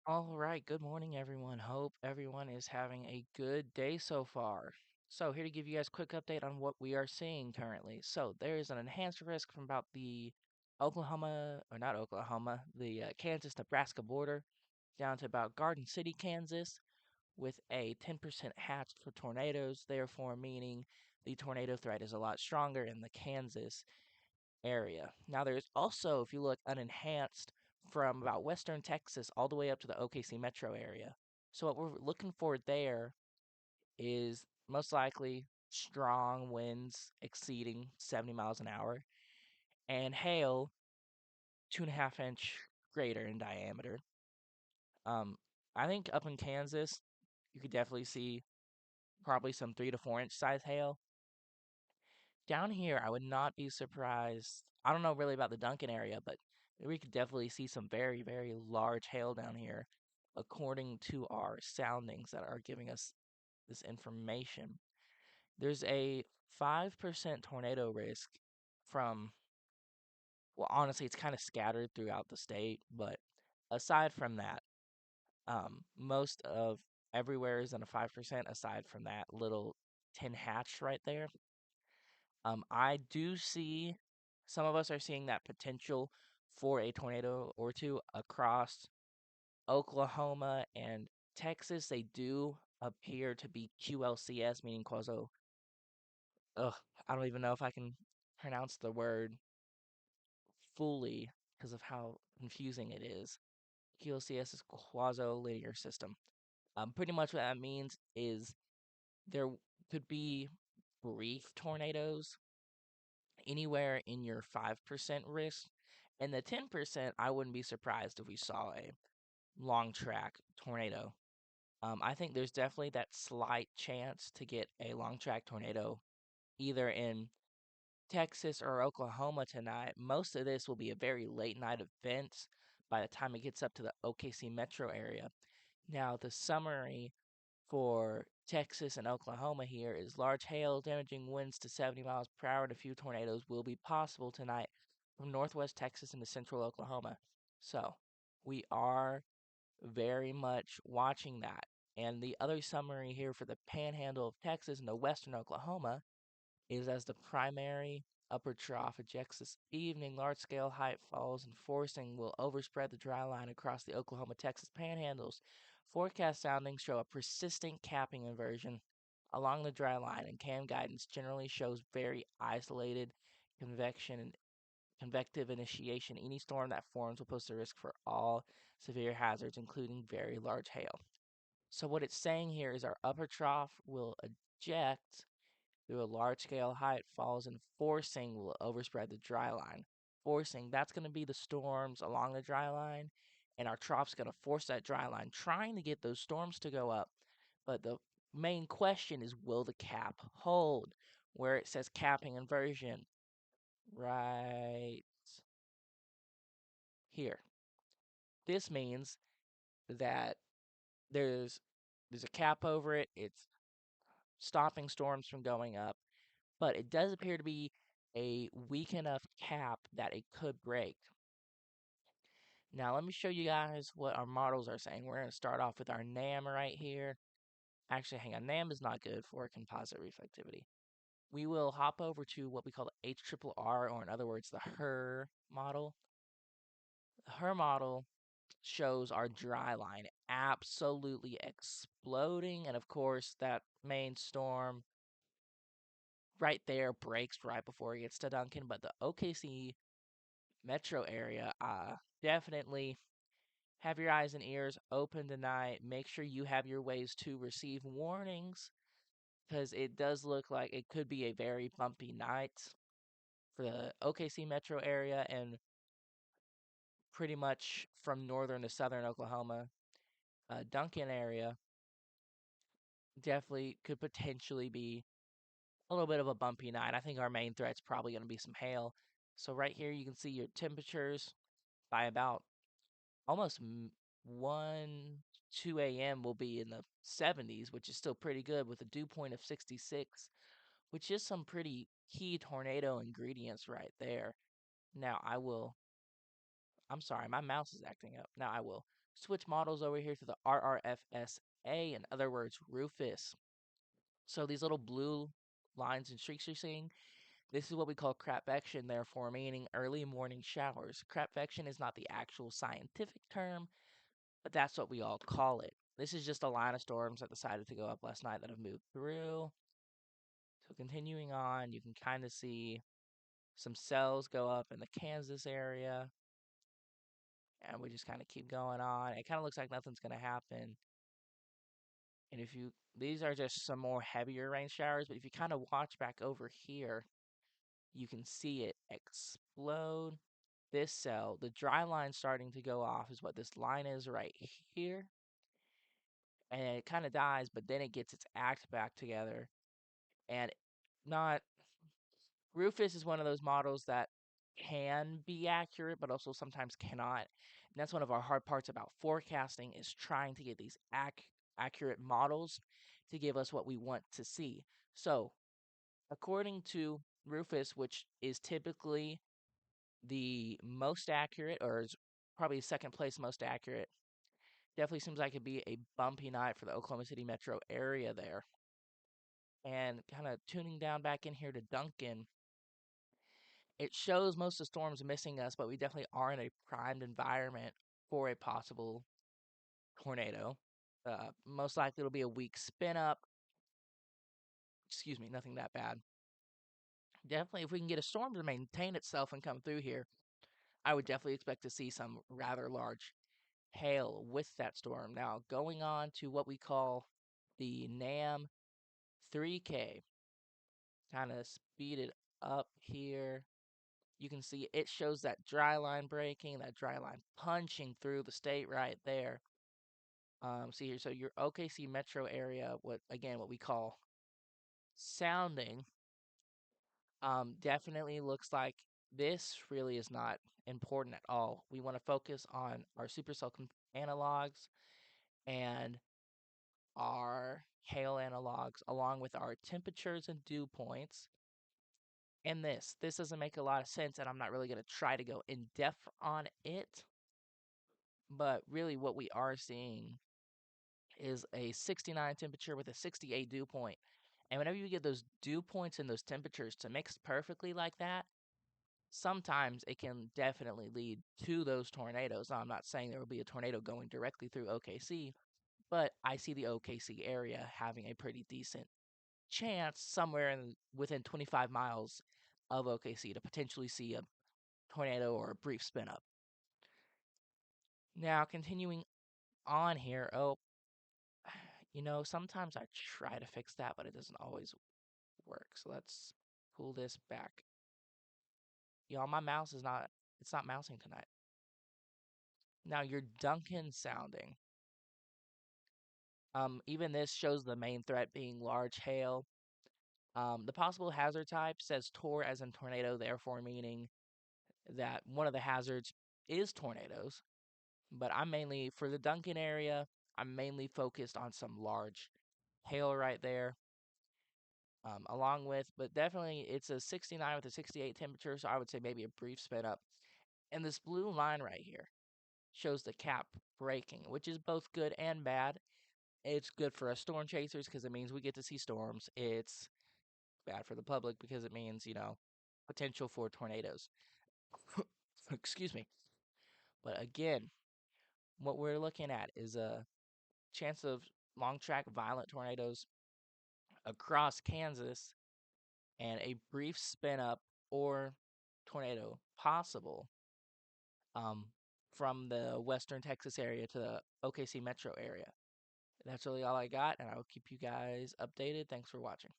All right, good morning, everyone. Hope everyone is having a good day so far. So, here to give you guys a quick update on what we are seeing currently. So, there is an enhanced risk from about the Oklahoma, or not Oklahoma, the Kansas Nebraska border down to about Garden City, Kansas, with a 10% hatch for tornadoes, therefore, meaning the tornado threat is a lot stronger in the Kansas area. Now, there's also, if you look, unenhanced from about western Texas all the way up to the OKC metro area. So, what we're looking for there is most likely strong winds exceeding 70 miles an hour and hail 2.5 inch greater in diameter. Um, I think up in Kansas, you could definitely see probably some 3 to 4 inch size hail. Down here, I would not be surprised. I don't know really about the Duncan area, but we could definitely see some very, very large hail down here, according to our soundings that are giving us this information. There's a 5% tornado risk from, well, honestly, it's kind of scattered throughout the state, but aside from that, most of everywhere is in a 5%, aside from that little tin hatch right there. I do see some of us are seeing that potential for a tornado or two across Oklahoma and Texas. They do appear to be QLCS, meaning quasi. Ugh, I don't even know if I can pronounce the word fully because of how confusing it is. QLCS is quasi-linear system. Pretty much what that means is there could be brief tornadoes anywhere in your 5% risk. And the 10%, I wouldn't be surprised if we saw a long track tornado. I think there's definitely that slight chance to get a long track tornado either in Texas or Oklahoma tonight. Most of this will be a very late night event by the time it gets up to the OKC metro area. Now, the summary for Texas and Oklahoma here is large hail, damaging winds to 70 miles per hour, and a few tornadoes will be possible tonight from northwest Texas into central Oklahoma. So, we are very much watching that. And the other summary here for the panhandle of Texas and the western Oklahoma is as the primary upper trough ejects this evening, large scale height falls and forcing will overspread the dry line across the Oklahoma Texas panhandles. Forecast soundings show a persistent capping inversion along the dry line, and CAM guidance generally shows very isolated convection and convective initiation. Any storm that forms will pose a risk for all severe hazards, including very large hail. So, what it's saying here is our upper trough will eject through a large scale height falls and forcing will overspread the dry line. Forcing, that's going to be the storms along the dry line, and our trough's going to force that dry line, trying to get those storms to go up. But the main question is will the cap hold? Where it says capping inversion, right here. This means that there's there's a cap over it. It's stopping storms from going up, but it does appear to be a weak enough cap that it could break. Now, let me show you guys what our models are saying. We're going to start off with our NAM right here. Actually, hang on, NAM is not good for composite reflectivity. We will hop over to what we call the HRRR, or in other words, the HER model. The HER model shows our dry line absolutely exploding, and of course, that main storm right there breaks right before it gets to Duncan. But the OKC metro area, definitely have your eyes and ears open tonight. Make sure you have your ways to receive warnings because it does look like it could be a very bumpy night for the OKC metro area and pretty much from northern to southern Oklahoma. Duncan area definitely could potentially be a little bit of a bumpy night. I think our main threat's probably going to be some hail. So right here you can see your temperatures by about almost 1 2 a.m. will be in the 70s, which is still pretty good with a dew point of 66, which is some pretty key tornado ingredients right there. Now I will I'm sorry, my mouse is acting up. Now I will. Switch models over here to the RRFSA, in other words, Rufus. So these little blue lines and streaks you're seeing, this is what we call crapvection, therefore, meaning early morning showers. Crapvection is not the actual scientific term, but that's what we all call it. This is just a line of storms that decided to go up last night that have moved through. So continuing on, you can kind of see some cells go up in the Kansas area. And we just kind of keep going on. It kind of looks like nothing's going to happen. And if you, these are just some more heavier rain showers, but if you kind of watch back over here, you can see it explode. This cell, the dry line starting to go off is what this line is right here. And it kind of dies, but then it gets its act back together. And not, Rufus is one of those models that can be accurate, but also sometimes cannot. And that's one of our hard parts about forecasting is trying to get these accurate models to give us what we want to see. So, according to Rufus, which is typically the most accurate, or is probably second place most accurate, definitely seems like it'd be a bumpy night for the Oklahoma City metro area there. And kind of tuning down back in here to Duncan, it shows most of the storms missing us, but we definitely are in a primed environment for a possible tornado. Most likely it'll be a weak spin up. Excuse me, nothing that bad. Definitely, if we can get a storm to maintain itself and come through here, I would definitely expect to see some rather large hail with that storm. Now, going on to what we call the NAM 3K, kind of speed it up here. You can see it shows that dry line breaking, that dry line punching through the state right there. See here, so your OKC metro area, what we call sounding, definitely looks like this really is not important at all. We want to focus on our supercell analogs and our hail analogs, along with our temperatures and dew points. And this doesn't make a lot of sense, and I'm not really going to try to go in depth on it. But really, what we are seeing is a 69 temperature with a 68 dew point. And whenever you get those dew points and those temperatures to mix perfectly like that, sometimes it can definitely lead to those tornadoes. Now, I'm not saying there will be a tornado going directly through OKC, but I see the OKC area having a pretty decent chance somewhere within 25 miles of OKC to potentially see a tornado or a brief spin up. Now, continuing on here, sometimes I try to fix that, but it doesn't always work. So let's pull this back. Y'all, my mouse is not, it's not mousing tonight. Now, your Duncan sounding. Even this shows the main threat being large hail. The possible hazard type says tor as in tornado, therefore meaning that one of the hazards is tornadoes. But I'm mainly, for the Duncan area, I'm mainly focused on some large hail right there. Along with, but definitely it's a 69 with a 68 temperature, so I would say maybe a brief spin up. And this blue line right here shows the cap breaking, which is both good and bad. It's good for us storm chasers because it means we get to see storms. It's bad for the public because it means, potential for tornadoes. Excuse me. But again, what we're looking at is a chance of long track violent tornadoes across Kansas and a brief spin up or tornado possible um, from the western Texas area to the OKC metro area. That's really all I got, and I'll keep you guys updated. Thanks for watching.